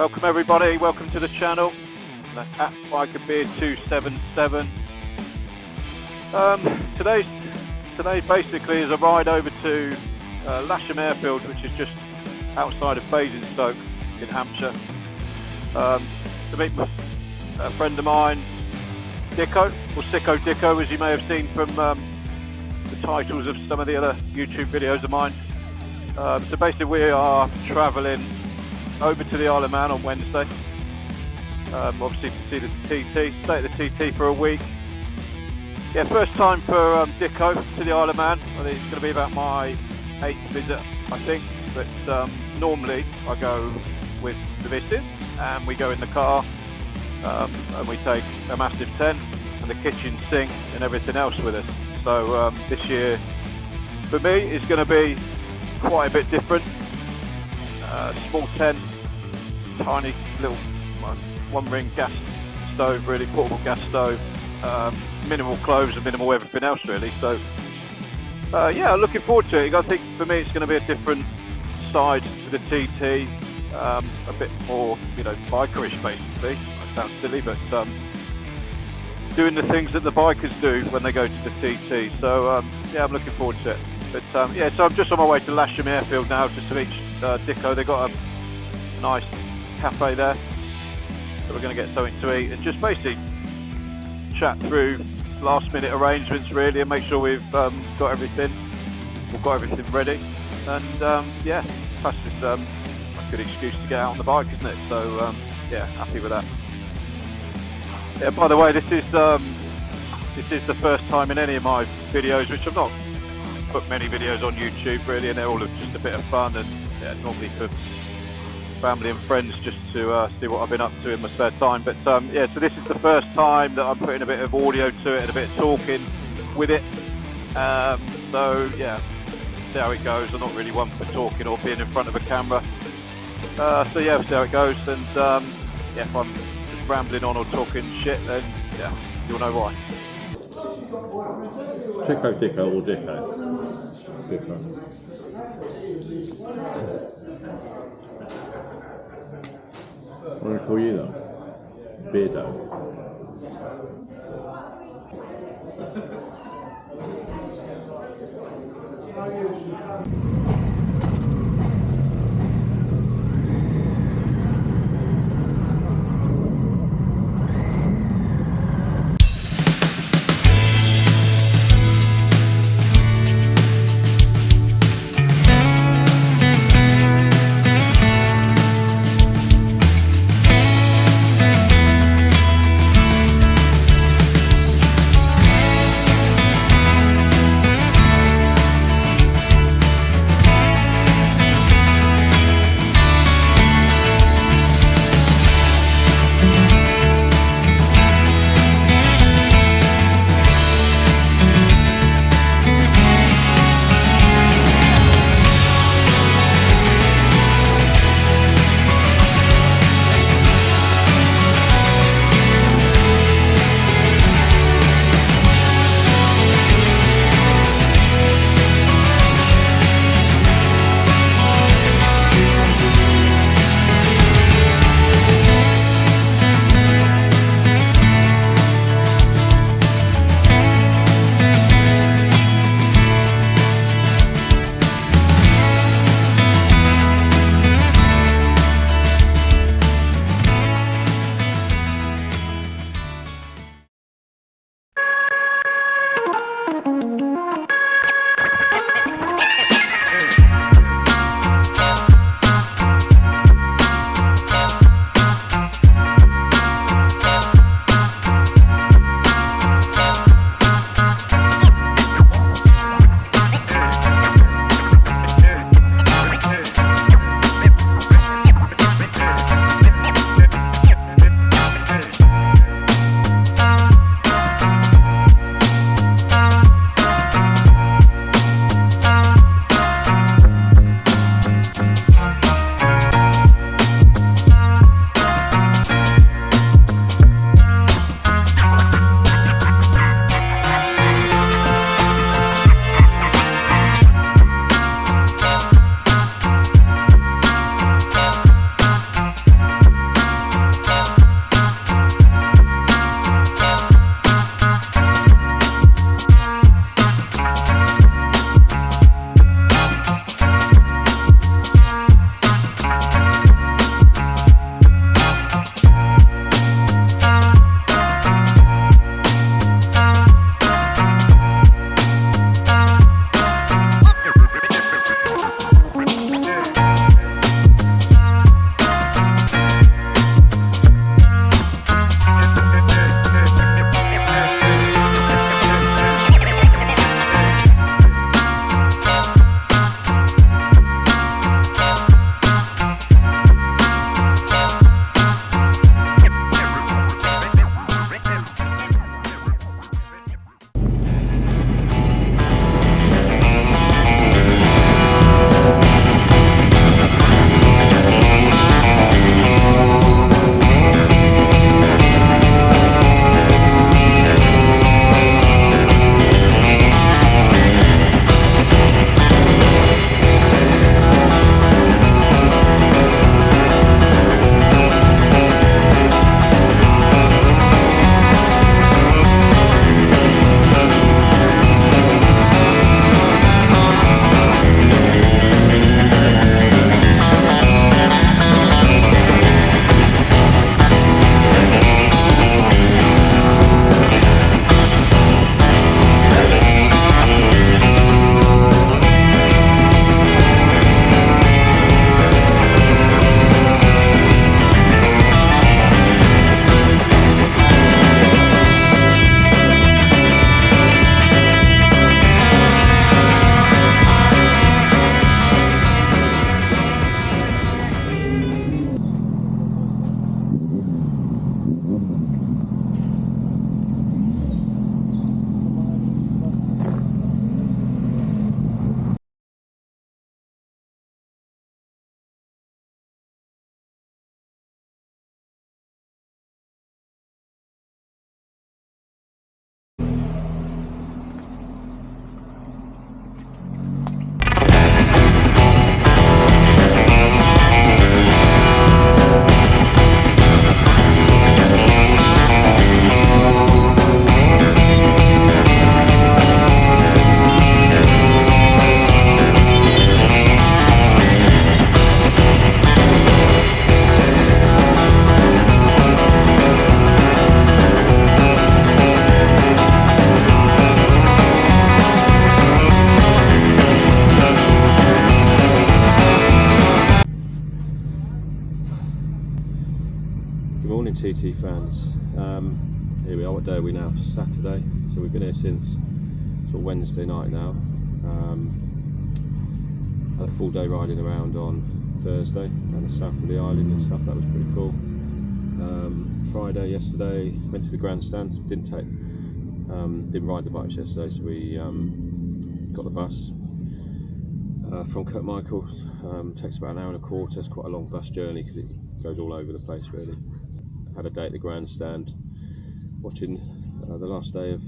welcome everybody, welcome to the channel. That's at Beard 277. Today basically is a ride over to Lasham Airfield, which is just outside of Basingstoke in Hampshire, to meet a friend of mine, Dicko, or Sicko Dicko, as you may have seen from the titles of some of the other YouTube videos of mine. So basically we are travelling over to the Isle of Man on Wednesday, obviously to see the TT, stay at the TT for a week. Yeah, first time for Dicko to the Isle of Man. I think it's going to be about my 8th visit, I think, but normally I go with the missus and we go in the car and we take a massive tent and the kitchen sink and everything else with us. So this year for me is going to be quite a bit different. Small tent, tiny little one ring gas stove, really portable gas stove, minimal clothes and minimal everything else really. So yeah, looking forward to it. I think for me it's going to be a different side to the TT, a bit more, you know, bikerish basically. That sounds silly, but doing the things that the bikers do when they go to the TT. So yeah, I'm looking forward to it. But yeah, so I'm just on my way to Lasham Airfield now, just to meet Dicko. They've got a nice cafe there, so we're going to get something to eat and just basically chat through last minute arrangements really, and make sure we've got everything ready. And yeah, plus it's a good excuse to get out on the bike, isn't it? So yeah, happy with that. Yeah, by the way, this is the first time in any of my videos, which I've not put many videos on YouTube really, and they're all just a bit of fun, and yeah, normally for family and friends just to see what I've been up to in my spare time. But yeah, so this is the first time that I'm putting a bit of audio to it and a bit of talking with it. So yeah, see how it goes. I'm not really one for talking or being in front of a camera. So yeah, we'll see how it goes, and yeah, if I'm just rambling on or talking shit, then yeah, you'll know why. Sicko Dicko or Dicko? Dicko. What do I call you though? Beardo. Morning TT fans. Here we are, what day are we now? Saturday. So we've been here since sort of Wednesday night now. Had a full day riding around on Thursday down the south of the island and stuff. That was pretty cool. Friday yesterday went to the grandstand. Didn't ride the bikes yesterday, so we got the bus from Michael. Takes about an hour and a quarter. It's quite a long bus journey because it goes all over the place really. Had a day at the grandstand watching the last day of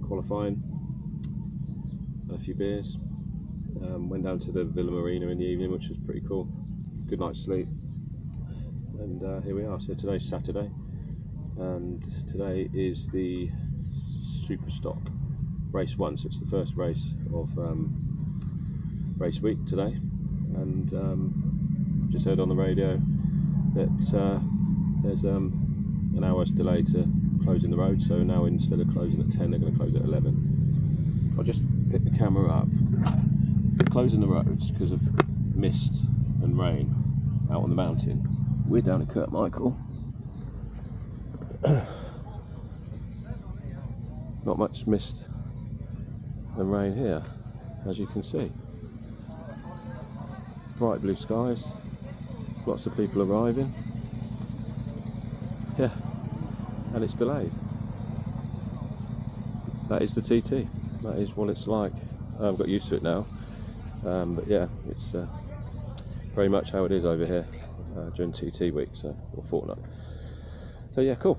qualifying. Had a few beers. Went down to the Villa Marina in the evening, which was pretty cool. Good night's sleep. And here we are. So today's Saturday, and today is the Super Stock race 1. So it's the first race of race week today. And just heard on the radio that there's an hour's delay to closing the road, so now instead of closing at 10 they're going to close at 11. I'll just pick the camera up. They're closing the roads because of mist and rain out on the mountain. We're down at Michael. Not much mist and rain here, as you can see. Bright blue skies, lots of people arriving. Yeah, and it's delayed. That is the TT. That is what it's like. I've got used to it now, but yeah, it's very much how it is over here during TT week, or fortnight. So yeah, cool.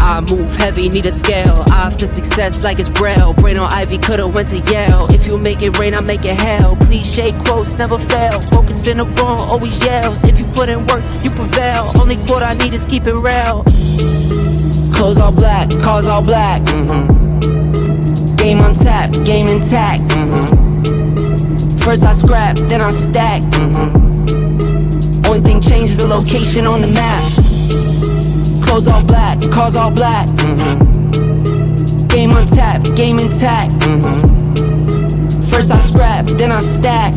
I move heavy, need a scale. After success like it's Braille. Brain on Ivy, could've went to Yale. If you make it rain, I make it hell. Cliche quotes never fail. Focus in the wrong, always yells. If you put in work, you prevail. Only quote I need is keep it real. Clothes all black, cars all black. Game on tap, game intact. First I scrap, then I stack. Only thing changes the location on the map. Clothes all black, cars all black. Game on tap, game intact. First I scrap, then I stack.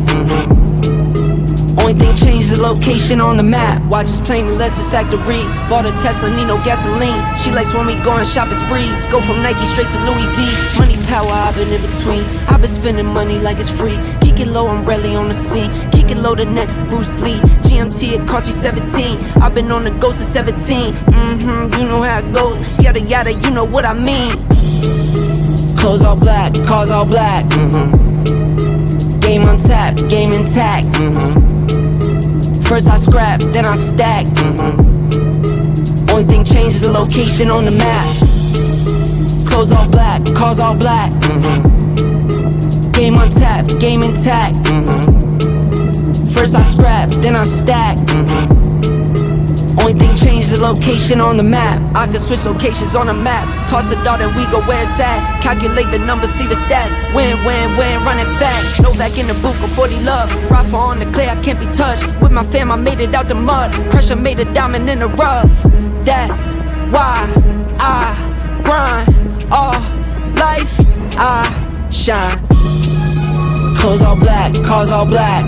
Only thing changes the location on the map. Watches plain and Lester's factory. Bought a Tesla, need no gasoline. She likes when we go on shopping sprees. Go from Nike straight to Louis V. Money, power, I've been in between. I've been spending money like it's free. Kick it low, I'm rarely on the scene. Kick it low, the next Bruce Lee. GMT, it cost me 17. I've been on the go since 17. You know how it goes. Yada yada, you know what I mean. Clothes all black, cars all black. Game on tap, game intact. First I scrap, then I stack. Only thing changes the location on the map. Clothes all black, cars all black. Game on tap, game intact. First I scrap, then I stack. Only thing changes the location on the map. I can switch locations on the map. Toss a dart and we go where it's at. Calculate the numbers, see the stats. Win, running back. No back in the booth, go 40 love. Rafa on the clay, I can't be touched. With my fam, I made it out the mud. Pressure made a diamond in the rough. That's why I grind all life. I shine. Clothes all black, cars all black.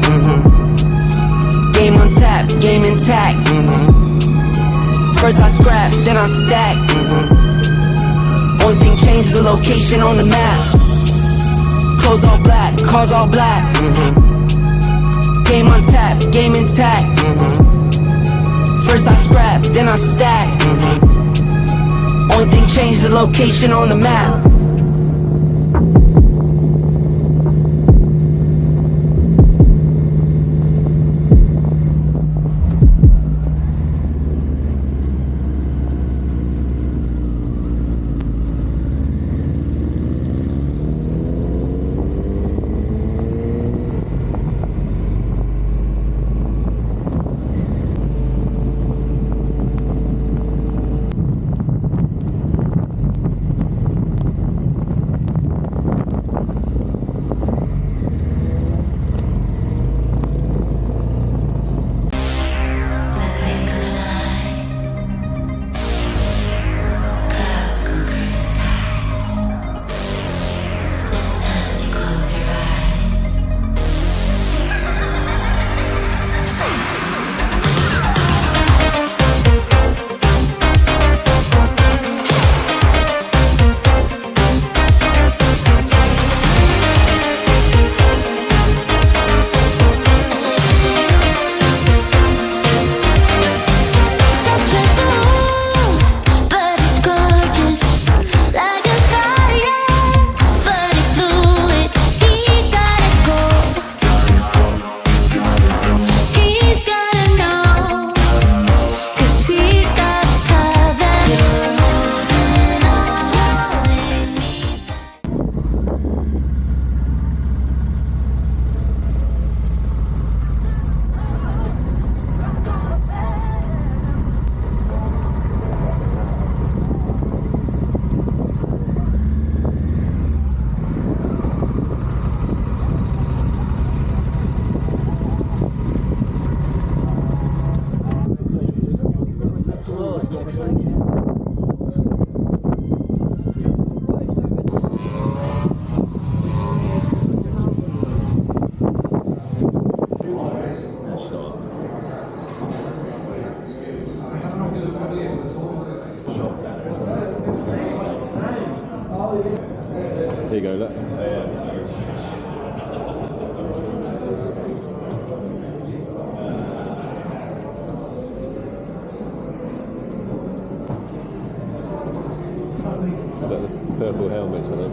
Game on tap, game intact. First I scrap, then I stack. Only thing changes the location on the map. Clothes all black, cars all black. Game on tap, game intact. First I scrap, then I stack. Only thing changes the location on the map. Here you go, look. Is that the purple helmets on them?